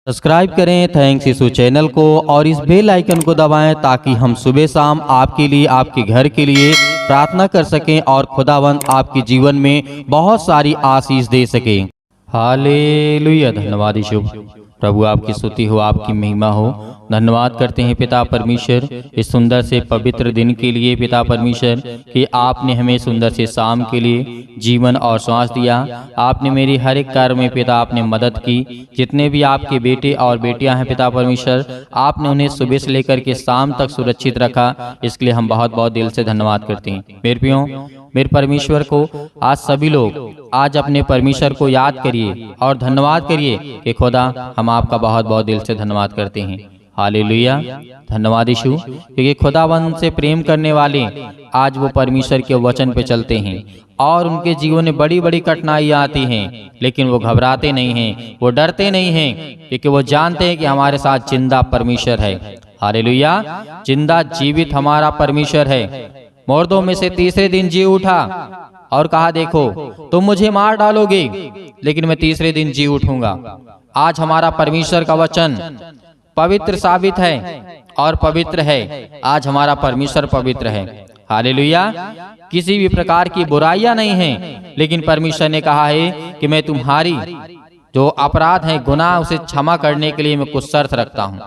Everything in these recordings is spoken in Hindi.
सब्सक्राइब करें थैंक्स यीशु चैनल को और इस बेल आइकन को दबाएं ताकि हम सुबह शाम आपके लिए आपके घर के लिए प्रार्थना कर सकें और खुदावंद आपके जीवन में बहुत सारी आशीष दे सके। हालेलुया। धन्यवाद यीशु। प्रभु आपकी स्तुति हो, आपकी महिमा हो। धन्यवाद करते हैं पिता परमेश्वर इस सुंदर से पवित्र दिन के लिए। पिता परमेश्वर कि आपने हमें सुंदर से शाम के लिए जीवन और श्वास दिया। आपने मेरी हर एक कार्य में पिता आपने मदद की। जितने भी आपके बेटे और बेटियां हैं पिता परमेश्वर, आपने उन्हें सुबह से लेकर के शाम तक सुरक्षित रखा। इसके लिए हम बहुत बहुत दिल से धन्यवाद करते हैं। मेरे प्रियो, मेरे परमेश्वर को आज सभी लोग आज अपने परमेश्वर को याद करिए और धन्यवाद करिए कि खुदा हम आपका बहुत बहुत दिल से धन्यवाद करते हैं। हालेलुया। धन्यवाद यीशु, क्योंकि खुदावंद से प्रेम करने वाले आज वो परमेश्वर के वचन पे चलते हैं और उनके जीवन में बड़ी बड़ी कठिनाइयाँ आती हैं, लेकिन वो घबराते नहीं हैं, वो डरते नहीं हैं, क्योंकि वो जानते हैं कि हमारे साथ जिंदा परमेश्वर है। हालेलुया। जिंदा जीवित हमारा परमेश्वर है। मुर्दों में से तीसरे दिन जी उठा और कहा, देखो तुम मुझे मार डालोगे लेकिन मैं तीसरे दिन जी उठूंगा। आज हमारा परमेश्वर का वचन पवित्र साबित है और पवित्र है। आज हमारा परमेश्वर पवित्र है। हालेलुया। किसी भी प्रकार की बुराइयां नहीं हैं, लेकिन परमेश्वर ने कहा है कि मैं तुम्हारी जो अपराध है, गुनाह, उसे क्षमा करने के लिए मैं कुछ शर्त रखता हूं।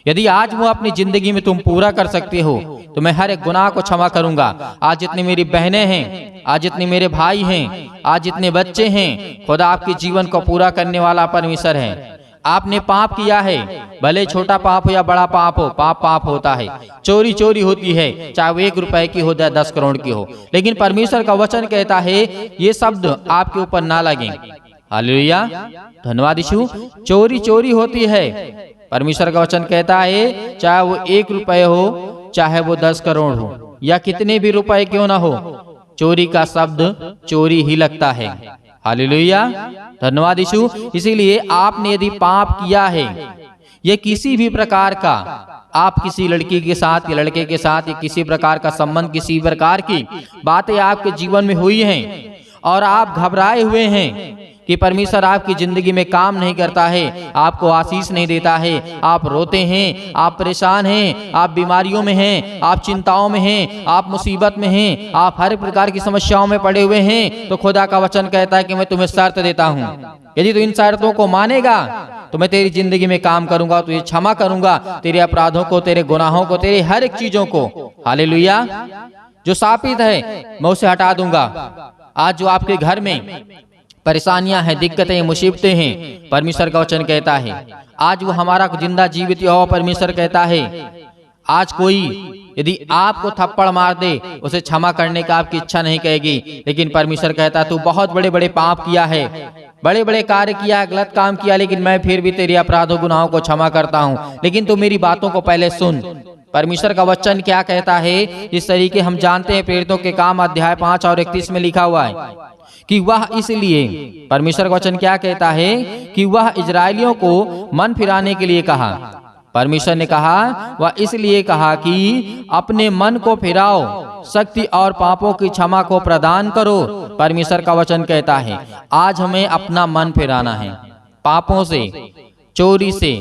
यदि आज वो अपनी जिंदगी में तुम पूरा कर सकते हो तो मैं हर एक गुनाह को क्षमा करूंगा। आज जितनी मेरी बहनें हैं, आज जितने मेरे भाई हैं, आज जितने बच्चे हैं, खुदा आपके जीवन को पूरा करने वाला परमेश्वर है। आपने पाप किया है, भले छोटा पाप हो या बड़ा पाप हो, पाप पाप होता है। चोरी चोरी होती है, चाहे वो 1 रुपए की हो या 10 करोड़ की हो, लेकिन परमेश्वर का वचन कहता है ये शब्द आपके ऊपर ना लगे। हालेलुया। धन्यवाद यीशु। चोरी चोरी होती है, परमेश्वर का वचन कहता है चाहे वो 1 रुपए हो, चाहे वो 10 करोड़ हो, या कितने भी रुपए क्यों ना हो, चोरी का शब्द चोरी ही लगता है। हालेलुया। धन्यवाद यीशु। इसीलिए आपने यदि पाप किया है, ये किसी भी प्रकार का, आप किसी लड़की के साथ या लड़के के साथ या किसी प्रकार का संबंध, किसी प्रकार की बातें आपके जीवन में हुई हैं और आप घबराए हुए हैं कि परमेश्वर आपकी जिंदगी में काम नहीं करता है, आपको आशीष नहीं देता है, आप रोते हैं, आप परेशान हैं, आप बीमारियों में हैं, आप चिंताओं में हैं, आप मुसीबत में हैं, आप हर प्रकार की समस्याओं में पड़े हुए हैं, तो खुदा का वचन कहता है कि मैं तुम्हें शर्त देता हूं, यदि तू इन शर्तों को मानेगा तो मैं तेरी जिंदगी में काम करूंगा, तुझे क्षमा करूंगा, तेरे अपराधों को, तेरे गुनाहों को, तेरे हर एक चीजों को, हालेलुया, जो शापित है मैं उसे हटा दूंगा। आज जो आपके घर में परेशानियां हैं, दिक्कतें, मुसीबतें हैं, परमेश्वर का वचन कहता है आज वो हमारा जिंदा जीवित यहोवा परमेश्वर कहता है आज कोई यदि आपको थप्पड़ मार दे उसे क्षमा करने का आपकी इच्छा नहीं कहेगी, लेकिन परमेश्वर कहता है तू बहुत बड़े बड़े पाप किया है, बड़े बड़े कार्य किया, गलत काम किया, लेकिन मैं फिर भी तेरे अपराधों गुनाहों को क्षमा करता हूँ, लेकिन तू मेरी बातों को पहले सुन। परमेश्वर का वचन क्या कहता है इस तरीके हम जानते हैं। प्रेरितों के काम अध्याय 5 और 31 में लिखा हुआ है कि वह इसलिए, परमेश्वर का वचन क्या कहता है कि वह इजरायलियों को मन फिराने के लिए कहा। परमेश्वर ने कहा वह इसलिए कहा कि अपने मन को फिराओ, शक्ति और पापों की क्षमा को प्रदान करो। परमेश्वर का वचन कहता है आज हमें अपना मन फिराना है, पापों से, चोरी से,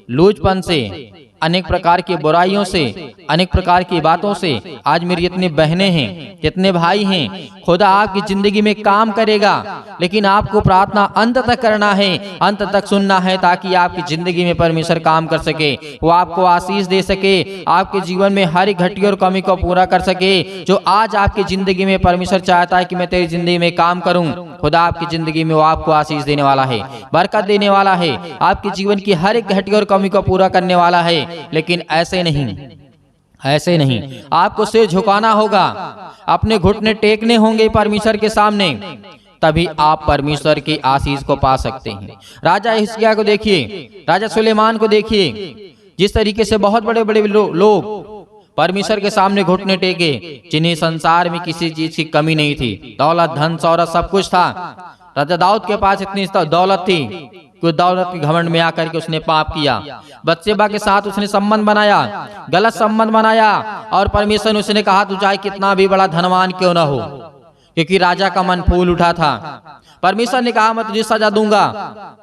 लूचपन से, अनेक प्रकार की बुराइयों से, अनेक प्रकार की बातों से। आज मेरी जितनी बहनें हैं, जितने भाई हैं, खुदा आपकी जिंदगी में काम करेगा, लेकिन आपको प्रार्थना अंत तक करना है, अंत तक सुनना है, ताकि आपकी जिंदगी में परमेश्वर काम कर सके, वो आपको आशीष दे सके, आपके जीवन में हर एक घटी और कमी को पूरा कर सके। जो आज आपकी जिंदगी में परमेश्वर चाहता है कि मैं तेरी जिंदगी में काम करूं, खुदा आपकी जिंदगी में वो आपको आशीष देने वाला है, बरकत देने वाला है, आपके जीवन की हर एक घटी और कमी को पूरा करने वाला है। लेकिन ऐसे नहीं, ऐसे नहीं, आपको सिर झुकाना होगा, अपने घुटने टेकने होंगे परमेश्वर के सामने, तभी आप परमेश्वर की आशीष को पा सकते हैं। राजा हिजकिय्याह को देखिए, राजा सुलेमान को देखिए, जिस तरीके से बहुत बड़े बड़े लोग परमेश्वर के सामने घुटने टेके, जिन्हें संसार में किसी चीज की कमी नहीं थी, दौलत, धन, शौहरत सब कुछ था। राजा दाऊद के पास इतनी दौलत थी कि दौलत के घमंड में आकर के उसने पाप किया, बत्शेबा के साथ उसने संबंध बनाया, गलत संबंध बनाया, और परमेश्वर ने उसने कहा तू चाहे कितना भी बड़ा धनवान क्यों ना हो, क्योंकि राजा का मन फूल उठा था। परमेश्वर ने कहा मैं तुझे सजा दूंगा,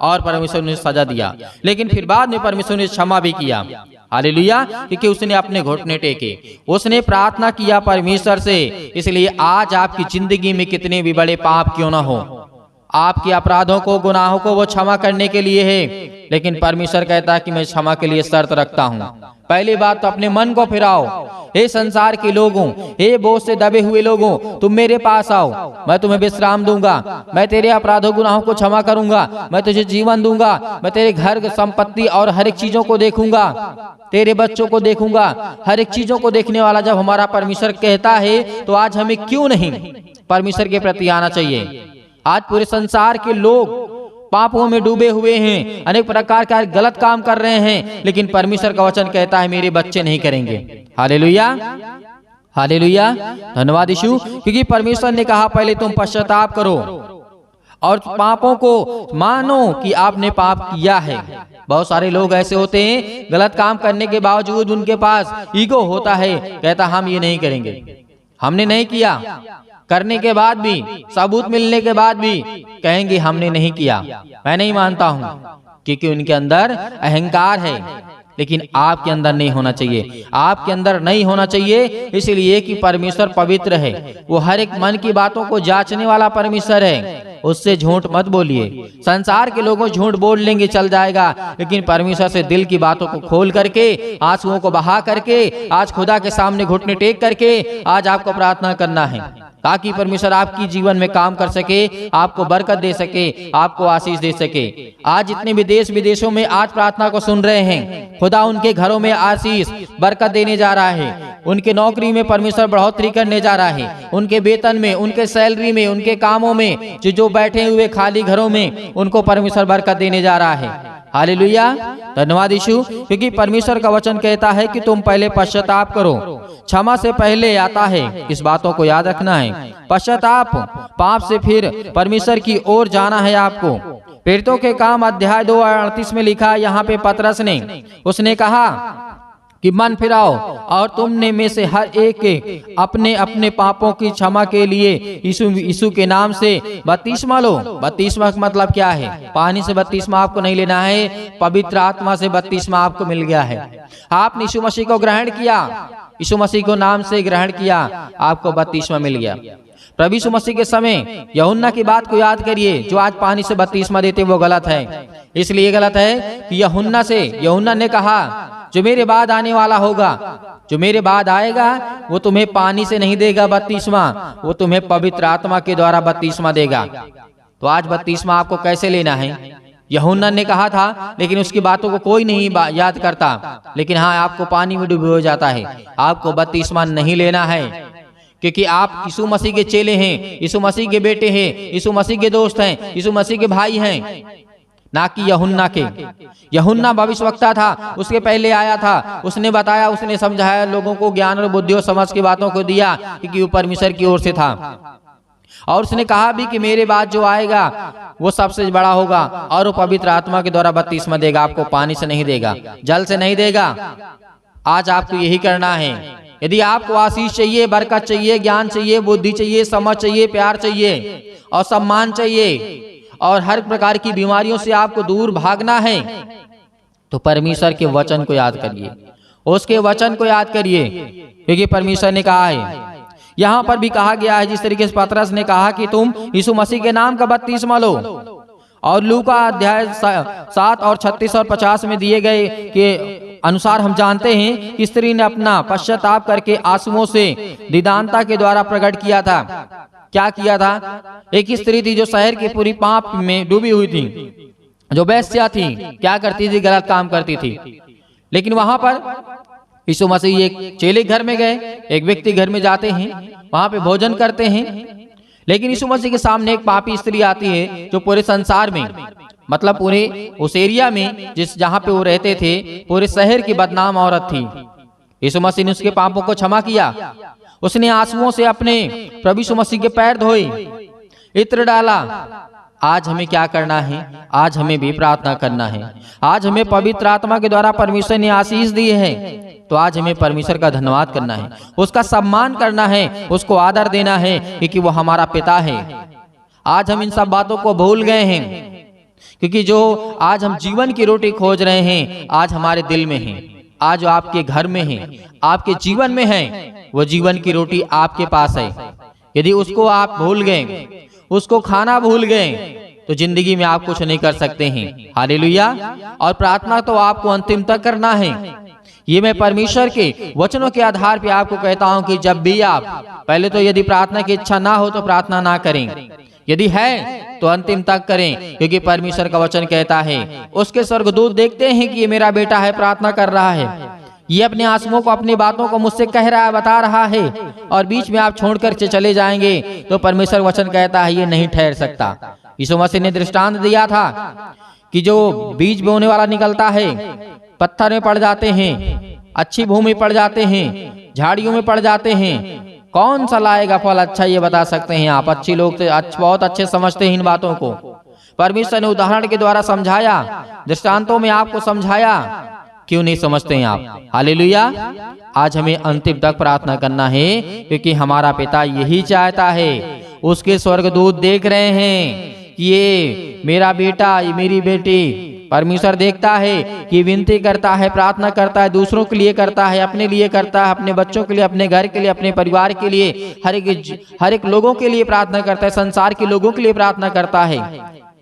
और परमेश्वर ने सजा दिया, लेकिन फिर बाद में परमेश्वर ने क्षमा भी किया। हालेलुया, क्योंकि उसने अपने घुटने टेके, उसने प्रार्थना किया परमेश्वर से। इसलिए आज आपकी जिंदगी में कितने भी बड़े पाप क्यों ना हो, आपके अपराधों को, गुनाहों को वो क्षमा करने के लिए है। लेकिन परमेश्वर कहता है कि मैं क्षमा के लिए शर्त रखता हूँ। पहली बात तो अपने मन को फिराओ। हे संसार के लोगों, हे बोझ से दबे हुए लोगों, तुम मेरे पास आओ, मैं तुम्हें विश्राम दूंगा, मैं तेरे अपराधों गुनाहों को क्षमा करूंगा, मैं तुझे जीवन दूंगा, मैं तेरे घर, संपत्ति और हर एक चीजों को देखूंगा, तेरे बच्चों को देखूंगा। हर एक चीजों को देखने वाला जब हमारा परमेश्वर कहता है, तो आज हमें क्यों नहीं परमेश्वर के प्रति आना चाहिए। आज पूरे संसार के लोग पापों में डूबे हुए हैं, अनेक प्रकार का गलत काम कर रहे हैं, लेकिन परमेश्वर का वचन कहता है मेरे बच्चे नहीं करेंगे। हालेलुया, हालेलुया, धन्यवाद यीशु, क्योंकि परमेश्वर ने कहा पहले तुम पश्चाताप करो और पापों को मानो कि आपने पाप किया है। बहुत सारे लोग ऐसे होते हैं, गलत काम करने के बावजूद उनके पास ईगो होता है, कहता हम ये नहीं करेंगे, हमने नहीं किया, करने के बाद भी, सबूत मिलने के बाद भी कहेंगे हमने नहीं किया, मैं नहीं मानता हूं, क्योंकि उनके अंदर अहंकार है। लेकिन आपके अंदर नहीं होना चाहिए, आपके अंदर नहीं होना चाहिए, इसलिए कि परमेश्वर पवित्र है, वो हर एक मन की बातों को जांचने वाला परमेश्वर है। उससे झूठ मत बोलिए। संसार के लोगों झूठ बोल लेंगे, चल जाएगा, लेकिन परमेश्वर से दिल की बातों को खोल करके, आंसुओं को बहा करके, आज खुदा के सामने घुटने टेक करके आज आपको प्रार्थना करना है, ताकि परमेश्वर आपकी जीवन में काम कर सके, आपको बरकत दे सके, आपको आशीष दे सके। आज जितने भी देश विदेशों में आज प्रार्थना को सुन रहे हैं, खुदा उनके घरों में आशीष, बरकत देने जा रहा है। उनके नौकरी में परमेश्वर बढ़ोतरी करने जा रहा है, उनके वेतन में, उनके सैलरी में, उनके कामों में, जो बैठे हुए खाली घरों में, उनको परमेश्वर बरकत देने जा रहा है। हालेलुया, धन्यवाद यीशु, क्योंकि परमेश्वर का वचन कहता है कि तुम पहले पश्चाताप करो। क्षमा से पहले आता है, इस बातों को याद रखना है। पश्चाताप, पाप से फिर परमेश्वर की ओर जाना है आपको। प्रेरितों के काम अध्याय 2:38 में लिखा, यहाँ पे पतरस ने, उसने कहा कि मन फिराओ और तुमने में से हर एक अपने अपने पापों की क्षमा के लिए यीशु के नाम से बपतिस्मा लो। बपतिस्मा का मतलब क्या है? पानी से बपतिस्मा आपको नहीं लेना है, पवित्र आत्मा से बपतिस्मा आपको मिल गया है। आपने यीशु मसीह को ग्रहण किया, यीशु मसीह को नाम से ग्रहण किया, आपको बपतिस्मा मिल गया। प्रभु यीशु मसीह के समय यूहन्ना की बात को याद करिए, जो आज पानी से बपतिस्मा देते वो गलत है। इसलिए गलत है कि यूहन्ना ने कहा जो मेरे बाद आने वाला होगा, जो मेरे बाद आएगा, वो तुम्हें पानी से नहीं देगा बपतिस्मा, वो तुम्हें पवित्र आत्मा के द्वारा बपतिस्मा देगा। तो आज बपतिस्मा आपको कैसे लेना है? यूहन्ना ने कहा था, लेकिन उसकी बातों को कोई नहीं याद करता। लेकिन हाँ, आपको पानी में डूबे हो जाता है, आपको बपतिस्मा नहीं लेना है, क्योंकि आप यीशु मसीह के चेले हैं, यीशु मसीह के बेटे हैं, यीशु मसीह के दोस्त हैं, यीशु मसीह के भाई हैं, ना कि यूहन्ना के। यूहन्ना भविष्यवक्ता था, उसके पहले आया था, उसने बताया, उसने समझाया, लोगों को ज्ञान और बुद्धि और समझ की बातों को दिया, क्योंकि वो परमेश्वर की ओर से था। और उसने कहा भी कि मेरे बाद जो आएगा वो सबसे बड़ा होगा, और वो पवित्र आत्मा के द्वारा बपतिस्मा देगा, आपको पानी से नहीं देगा, जल से नहीं देगा। आज आपको यही करना है। यदि आपको आशीष चाहिए, बरकत चाहिए, ज्ञान चाहिए, बुद्धि चाहिए, समझ चाहिए, प्यार चाहिए और सम्मान चाहिए, और हर प्रकार की बीमारियों से आपको दूर भागना है, तो परमेश्वर के वचन को याद करिए, उसके वचन को याद करिए, क्योंकि परमेश्वर ने कहा है, यहाँ पर भी कहा गया है, जिस तरीके से पतरस ने कहा कि तुम यीशु मसीह के नाम का बपतिस्मा लो। और लूका अध्याय 7 और 36 और 50 में दिए गए के अनुसार हम जानते हैं कि स्त्री ने अपना पश्चाताप करके आंसुओं से दीदानता के द्वारा प्रकट किया था। क्या किया था? एक स्त्री थी जो शहर के पूरी पाप में डूबी हुई थी, जो वेश्या थी, क्या करती थी? गलत काम करती थी। लेकिन वहां पर यीशु मसीह एक चेले घर में गए, एक व्यक्ति घर में जाते हैं, वहां पे भोजन करते हैं, लेकिन यीशु मसीह के सामने एक पापी स्त्री आती है, जो पूरे संसार में, मतलब पूरे उस एरिया में जहां पे वो रहते थे, पूरे शहर की बदनाम औरत थी। यीशु मसीह ने उसके पापों को क्षमा किया, उसने आंसुओं से अपने प्रभु यीशु मसीह के पैर धोए, इत्र डाला। आज हमें क्या करना है? आज हमें भी प्रार्थना करना है। आज हमें पवित्र आत्मा के द्वारा परमेश्वर ने आशीष दी है। तो आज हमें परमेश्वर का धन्यवाद करना है, उसका सम्मान करना है, उसको आदर देना है, क्योंकि वो हमारा पिता है। आज हम इन सब बातों को भूल गए हैं, क्योंकि जो आज हम जीवन की रोटी खोज रहे हैं आज हमारे दिल में है, आज जो आपके घर में है, आपके जीवन में है, वो जीवन की रोटी आपके पास है। यदि उसको आप भूल गए, उसको खाना भूल गए, तो जिंदगी में आप कुछ नहीं कर सकते हैं। हालेलुया। और प्रार्थना तो आपको अंतिम तक करना है। ये मैं परमेश्वर के वचनों के आधार पे आपको कहता हूं कि जब भी आप, पहले तो यदि प्रार्थना की इच्छा ना हो तो प्रार्थना ना करें, यदि है तो अंतिम तक करें, क्योंकि परमेश्वर का वचन कहता है उसके स्वर्गदूत देखते हैं कि ये मेरा बेटा है, प्रार्थना कर रहा है, ये अपने आंसुओं को, अपनी बातों को मुझसे कह रहा है, बता रहा है, और बीच में आप छोड़कर चले जाएंगे तो परमेश्वर वचन कहता है ये नहीं ठहर सकता। यीशु मसीह ने दृष्टांत दिया था कि जो बीज बोने वाला निकलता है, पत्थर में पड़ जाते हैं, अच्छी भूमि पड़ जाते हैं, झाड़ियों में पड़ जाते हैं, कौन सा लाएगा फल अच्छा, ये बता सकते हैं आप। अच्छी लोग बहुत अच्छे समझते हैं इन बातों को। परमेश्वर ने उदाहरण के द्वारा समझाया, दृष्टांतों में आपको समझाया, क्यों नहीं समझते हैं आप। हालेलुया। आज हमें अंतिम तक प्रार्थना करना है, क्योंकि हमारा पिता यही चाहता है। उसके स्वर्गदूत देख रहे हैं कि ये मेरा बेटा, ये मेरी बेटी। परमेश्वर देखता है कि विनती करता है, प्रार्थना करता है, दूसरों के लिए करता है, अपने लिए करता है, अपने बच्चों के लिए, अपने घर के लिए, अपने परिवार के लिए, हर एक लोगों के लिए प्रार्थना करता है, संसार के लोगों के लिए प्रार्थना करता है।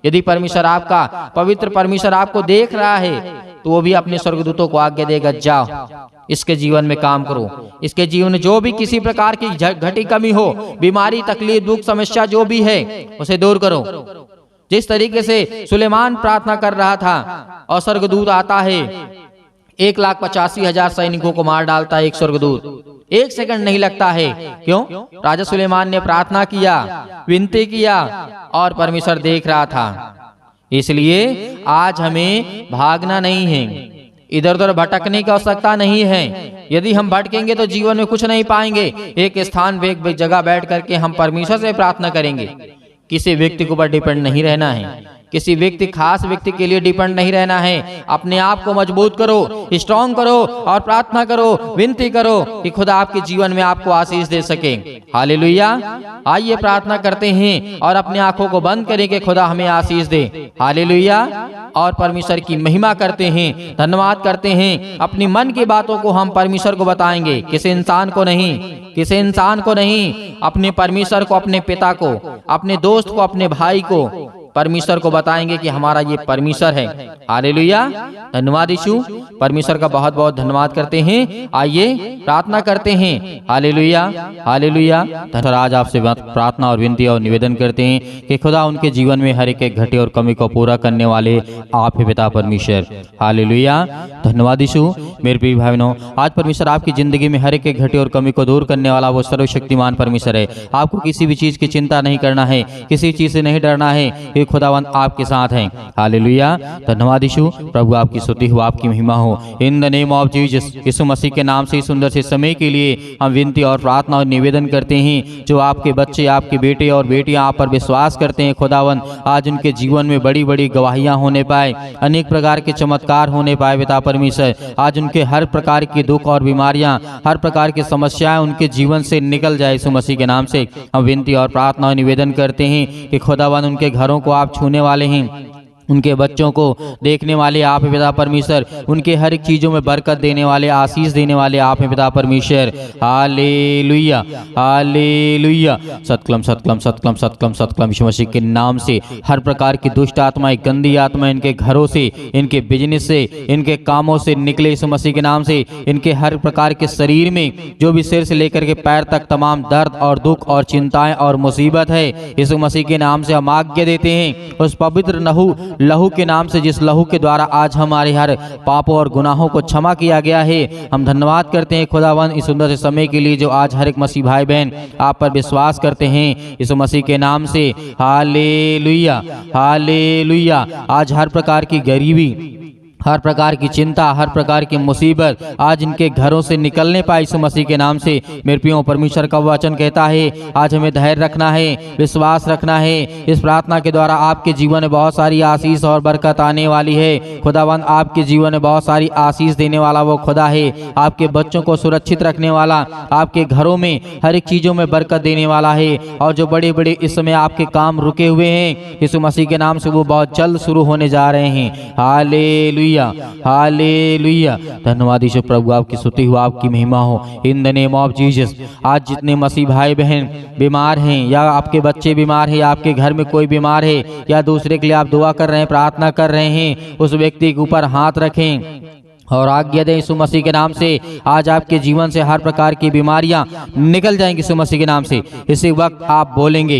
यदि परमेश्वर आपका, पवित्र परमेश्वर आपको देख रहा है, तो वो भी अपने स्वर्गदूतों को आज्ञा देगा, जाओ इसके जीवन में काम करो, इसके जीवन में जो भी किसी प्रकार की घटी कमी हो, बीमारी, तकलीफ, दुख, समस्या जो भी है, उसे दूर करो। जिस तरीके से सुलेमान प्रार्थना कर रहा था और स्वर्गदूत आता है, 1,85,000 सैनिकों को मार डालता है एक स्वर्गदूत, 1 सेकंड नहीं लगता है। क्यों? राजा सुलेमान ने प्रार्थना किया, विनती किया, और परमेश्वर देख रहा था। इसलिए आज हमें भागना नहीं है, इधर उधर भटकने की आवश्यकता नहीं है। यदि हम भटकेंगे तो जीवन में कुछ नहीं पाएंगे। एक स्थान पे, एक जगह बैठ करके हम परमेश्वर से प्रार्थना करेंगे। किसी व्यक्ति के ऊपर डिपेंड नहीं रहना है, किसी व्यक्ति, खास व्यक्ति के लिए डिपेंड नहीं रहना है। अपने आप को मजबूत करो, स्ट्रॉन्ग करो, और प्रार्थना करो, विनती करो कि खुदा आपके जीवन में आपको आशीष दे सके। हालेलुया। आइए प्रार्थना करते हैं और अपनी आंखों को बंद करें कि खुदा हमें आशीष दे। हालेलुया। और परमेश्वर की महिमा करते हैं, धन्यवाद करते हैं। अपनी मन की बातों को हम परमेश्वर को बताएंगे, किसी इंसान को नहीं, किसी इंसान को नहीं, अपने परमेश्वर को, अपने पिता को, अपने दोस्त को, अपने भाई को, परमेश्वर को बताएंगे कि हमारा ये परमेश्वर है। हालेलुया। धन्यवाद यीशु। परमेश्वर का बहुत बहुत धन्यवाद करते हैं। आइए प्रार्थना करते हैं। Hallelujah, hallelujah. आज आपसे प्रार्थना और विनती और निवेदन करते हैं कि खुदा उनके जीवन में हर एक घटे और कमी को पूरा करने वाले आप ही पिता परमेश्वर। हालेलुया। धन्यवाद यीशु। मेरे प्रिय भाई बहनों, आज परमेश्वर आपकी जिंदगी में हर एक घटे और कमी को दूर करने वाला वो सर्वशक्तिमान परमेश्वर है। आपको किसी भी चीज की चिंता नहीं करना है, किसी चीज से नहीं डरना है, खुदावंद आपके साथ हैं। हालेलुया। धन्यवाद यीशु। प्रभु आपकी स्तुति हो, आपकी महिमा हो। In the name of Jesus, Yeshu Masih के नाम से सुंदर से समय के लिए हम विनती और प्रार्थना और निवेदन करते हैं। जो आपके बच्चे, आपके बेटे और बेटियां आप पर विश्वास करते हैं, खुदावंद आज उनके जीवन में बड़ी बड़ी गवाहियां होने पाए, अनेक प्रकार के चमत्कार होने पाए पिता परमेश्वर। आज उनके हर प्रकार की दुख और बीमारियां, हर प्रकार की समस्याएं उनके जीवन से निकल जाए। यीशु मसीह के नाम से हम विनती और प्रार्थना और निवेदन करते हैं कि खुदावंद उनके घरों को आप छूने वाले हैं, उनके बच्चों को देखने वाले आप हैं पिता परमेश्वर, उनके हर एक चीजों में बरकत देने वाले, आशीष देने वाले आप हैं पिता परमेश्वर। Hallelujah, hallelujah. सतकलम सतकलम सतकलम सतकलम सतकलम। यीशु मसीह के नाम से हर प्रकार की दुष्ट आत्माएं, गंदी आत्माएं इनके घरों से, इनके बिजनेस से, इनके कामों से निकले यीशु मसीह के नाम से। इनके हर प्रकार के शरीर में जो भी सिर से लेकर के पैर तक तमाम दर्द और दुख और चिंताएं और मुसीबत है, यीशु मसीह के नाम से हम आज्ञा देते हैं उस पवित्र लहू के नाम से, जिस लहू के द्वारा आज हमारे हर पापों और गुनाहों को क्षमा किया गया है। हम धन्यवाद करते हैं खुदावन इस सुंदर से समय के लिए जो आज हर एक मसीह भाई बहन आप पर विश्वास करते हैं यीशु मसीह के नाम से। Hallelujah, hallelujah. आज हर प्रकार की गरीबी, हर प्रकार की चिंता, हर प्रकार की मुसीबत आज इनके घरों से निकलने पाए यीशु मसीह के नाम से। मेरे प्रियो, परमेश्वर का वचन कहता है आज हमें धैर्य रखना है, विश्वास रखना है। इस प्रार्थना के द्वारा आपके जीवन में बहुत सारी आशीष और बरकत आने वाली है। खुदावंद आपके जीवन में बहुत सारी आशीष देने वाला वो खुदा है। आपके बच्चों को सुरक्षित रखने वाला, आपके घरों में हर एक चीजों में बरकत देने वाला है। और जो बड़े बड़े इस समय आपके काम रुके हुए हैं यीशु मसीह के नाम से वो बहुत जल्द शुरू होने जा रहे हैं। Hallelujah, hallelujah. धन्यवाद यीशु प्रभु, आपकी स्तुति हो, आपकी महिमा हो in the name of Jesus. आज जितने मसीह भाई बहन बीमार हैं, या आपके बच्चे बीमार हैं, या आपके घर में कोई बीमार है, या दूसरे के लिए आप दुआ कर रहे हैं, प्रार्थना कर रहे हैं, उस व्यक्ति के ऊपर हाथ रखें और आज्ञा दें यीशु मसीह के नाम से। आज आपके जीवन से हर प्रकार की बीमारियां निकल जाएंगी यीशु मसीह के नाम से। इसी वक्त आप बोलेंगे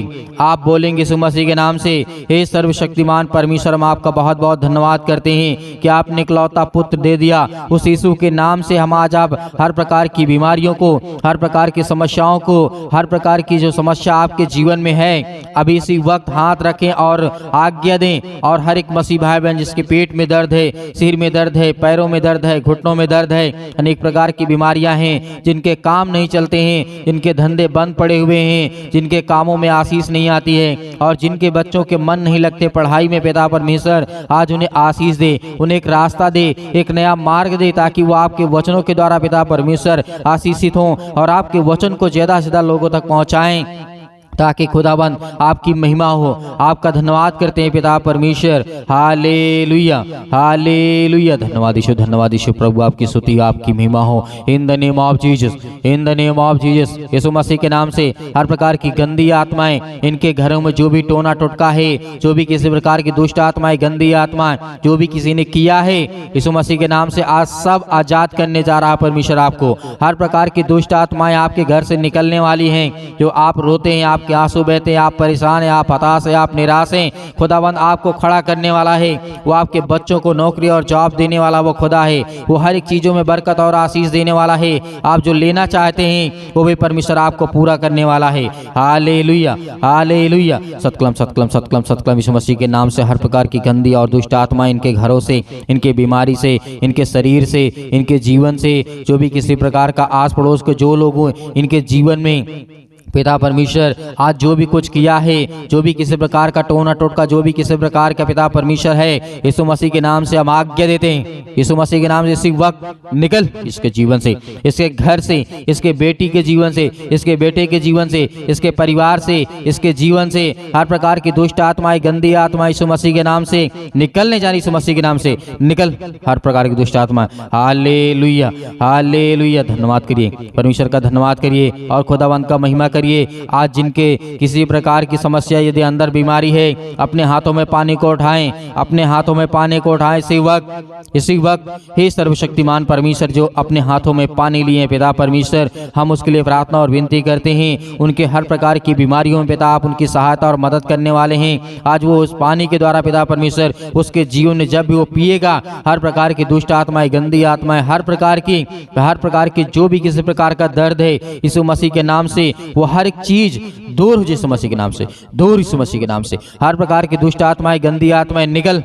यीशु मसीह के नाम से, हे सर्वशक्तिमान परमेश्वर, हम आपका बहुत बहुत धन्यवाद करते हैं कि आपने इकलौता पुत्र दे दिया। उस यीशु के नाम से हम आज आप हर प्रकार की बीमारियों को, हर प्रकार की समस्याओं को, हर प्रकार की जो समस्या आपके जीवन में है, अभी इसी वक्त हाथ रखें और आज्ञा दें। और हर एक मसीह भाई बहन जिसके पेट में दर्द है, सिर में दर्द है, पैरों में दर्द है, घुटनों में दर्द है, अनेक प्रकार की बीमारियां हैं, जिनके काम नहीं चलते हैं, जिनके धंधे बंद पड़े हुए हैं, जिनके कामों में आशीष नहीं आती है, और जिनके बच्चों के मन नहीं लगते पढ़ाई में, पिता परमेश्वर आज उन्हें आशीष दे, उन्हें एक रास्ता दे, एक नया मार्ग दे, ताकि वो आपके वचनों के द्वारा पिता परमेश्वर आशीषित हों और आपके वचन को ज्यादा से ज्यादा लोगों तक पहुंचाएं, ताकि खुदाबंद आपकी महिमा हो। आपका धन्यवाद करते हैं पिता परमेश्वर। Hallelujah, hallelujah. धन्यवाद यीशु प्रभु, आपकी स्तुति, आपकी महिमा हो in the name of Jesus, in the name of Jesus. Yeshu Masih के नाम से हर प्रकार की गंदी आत्माएं, इनके घरों में जो भी टोना टोटका है, जो भी किसी प्रकार की दुष्ट आत्माएं, गंदी आत्माएं जो भी किसी ने किया है, यीशु मसीह के नाम से आज सब आजाद करने जा रहा परमेश्वर आपको। हर प्रकार की दुष्ट आत्माएं आपके घर से निकलने वाली हैं। जो आप रोते हैं, आप के आंसू बहते हैं, आप परेशान हैं, आप हताश हैं, आप निराश हैं, खुदावंद आपको खड़ा करने वाला है। वो आपके बच्चों को नौकरी और जॉब देने वाला वो खुदा है। वो हर एक चीजों में बरकत और आशीष देने वाला है। आप जो लेना चाहते हैं वो भी परमेश्वर आपको पूरा करने वाला है। Hallelujah, hallelujah. सतकलम सतकलम सतकलम सतकलम। यीशु मसीह के नाम से हर प्रकार की गंदी और दुष्ट आत्मा इनके घरों से, इनके बीमारी से, इनके शरीर से, इनके जीवन से, जो भी किसी प्रकार का आस पड़ोस के जो लोग इनके जीवन में पिता परमेश्वर आज जो भी कुछ किया है, जो भी किसी प्रकार का टोना टोटका, जो भी किसी प्रकार का पिता परमेश्वर है, यीशु मसीह के नाम से हम आज्ञा देते हैं। यीशु मसीह के नाम से इसी वक्त निकल इसके जीवन से, इसके घर से, इसके बेटी के जीवन से, इसके बेटे के जीवन से, इसके परिवार से, इसके जीवन से हर प्रकार की दुष्ट आत्माएं, गंदी आत्मा यीशु मसीह के नाम से निकलने जा रही। यीशु मसीह के नाम से निकल हर प्रकार की दुष्ट आत्मा। Hallelujah, hallelujah. धन्यवाद करिए परमेश्वर का, धन्यवाद करिए और खुदावंत का महिमा करिए। आज जिनके किसी प्रकार की समस्या, यदि अंदर बीमारी है, अपने हाथों में पानी को उठाएं, अपने हाथों में पानी को उठाएं इसी वक्त हे सर्वशक्तिमान परमेश्वर, जो अपने हाथों में पानी लिए पिता परमेश्वर, हम उसके लिए प्रार्थना और विनती करते हैं। उनके हर प्रकार की बीमारियों में पिता आप उनकी सहायता और मदद करने वाले हैं। आज वो उस पानी के द्वारा पिता परमेश्वर उसके जीवन में जब भी वो पिएगा, हर प्रकार की दुष्ट आत्माएं, गंदी आत्माएं, हर प्रकार की जो भी किसी प्रकार का दर्द है, यीशु मसीह के नाम से वो हर एक चीज दूर हो यीशु मसीह के नाम से, दूर यीशु मसीह के नाम से। हर प्रकार की दुष्ट आत्माएं, गंदी आत्माएं निकल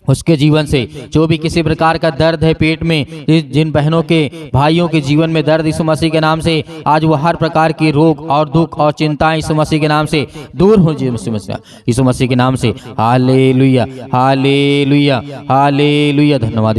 उसके जीवन से। जो भी किसी प्रकार का दर्द है पेट में, जिन बहनों के भाइयों के जीवन में दर्द, यीशु मसीह के नाम से आज वो हर प्रकार की रोग और दुख और चिंताएं यीशु मसीह के नाम से दूर हो यीशु मसीह के नाम से। Hallelujah, hallelujah, hallelujah. धन्यवाद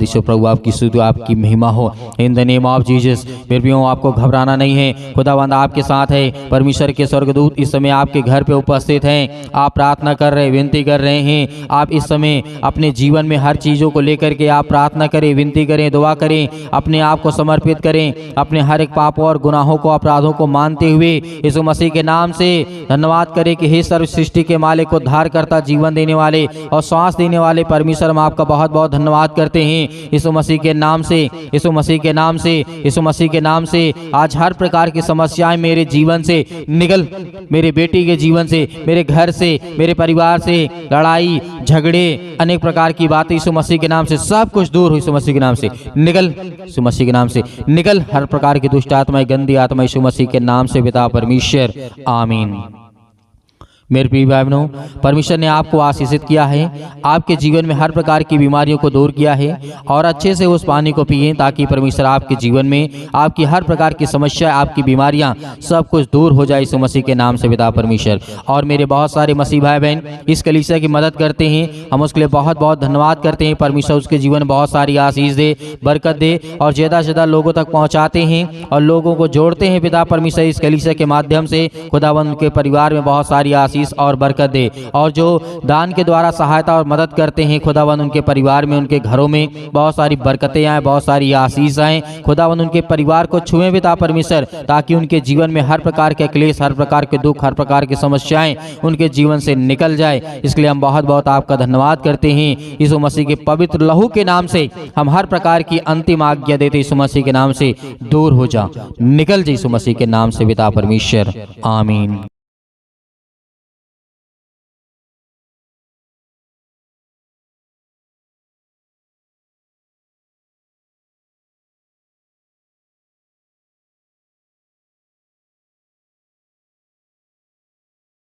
यीशु प्रभु, आपकी स्तुति, आपकी महिमा हो in the name of Jesus. मेरे प्रियो, आपको घबराना नहीं है, खुदावंद आपके साथ है। परमेश्वर के स्वर्गदूत इस समय आपके घर पे उपस्थित हैं। आप प्रार्थना कर रहे, विनती कर रहे हैं। आप इस समय अपने जीवन में हर चीजों को लेकर के आप प्रार्थना करें, विनती करें, दुआ करें, अपने आप को समर्पित करें, अपने हर एक पापों और गुनाहों को, अपराधों को मानते हुए यीशु मसीह के नाम से धन्यवाद करें कि हे सर्व सृष्टि के मालिक, उद्धार करता, जीवन देने वाले और श्वास देने वाले परमेश्वर, हम आपका बहुत बहुत धन्यवाद करते हैं। यीशु मसीह के नाम से, यीशु मसीह के नाम से, यीशु मसीह के नाम से आज हर प्रकार की समस्याएं मेरे जीवन से निकल, मेरे बेटी के जीवन से, मेरे घर से, मेरे परिवार से, लड़ाई झगड़े, अनेक प्रकार की बातें यीशु मसीह के नाम से सब कुछ दूर हो यीशु मसीह के नाम से निकल, यीशु मसीह के नाम से निकल हर प्रकार की दुष्ट आत्माएं, गंदी आत्मा यीशु मसीह के नाम से पिता परमेश्वर, आमीन। मेरे प्रिय भाई बहनों, परमेश्वर ने आपको आशीषित किया है, आपके जीवन में हर प्रकार की बीमारियों को दूर किया है और अच्छे से उस पानी को पिए ताकि परमेश्वर आपके जीवन में आपकी हर प्रकार की समस्या, आपकी बीमारियां सब कुछ दूर हो जाए यीशु मसीह के नाम से पिता परमेश्वर। और मेरे बहुत सारे मसीह भाई बहन इस कलीसिया की मदद करते हैं, हम उसके लिए बहुत बहुत धन्यवाद करते हैं। परमेश्वर उसके जीवन में बहुत सारी आशीष दे, बरकत दे और ज़्यादा से ज़्यादा लोगों तक पहुँचाते हैं और लोगों को जोड़ते हैं पिता परमेश्वर इस कलीसिया के माध्यम से। खुदावंद उनके परिवार में बहुत सारी आशीष और बरकत दे और जो दान के द्वारा सहायता और मदद करते हैं खुदावंद उनके परिवार में, उनके घरों में बहुत सारी बरकतें आए, बहुत सारी आशीष आए। खुदावंद उनके परिवार को छुए पिता परमेश्वर ताकि उनके जीवन में हर प्रकार के क्लेश, हर प्रकार के दुख, हर प्रकार की समस्याएं उनके जीवन से निकल जाए। इसके लिए हम बहुत बहुत आपका धन्यवाद करते हैं। यीशु मसीह के पवित्र लहू के नाम से हम हर प्रकार की अंतिम आज्ञा देते यीशु मसीह के नाम से दूर हो जा, निकल जा यीशु मसीह के नाम से पिता परमेश्वर, आमीन।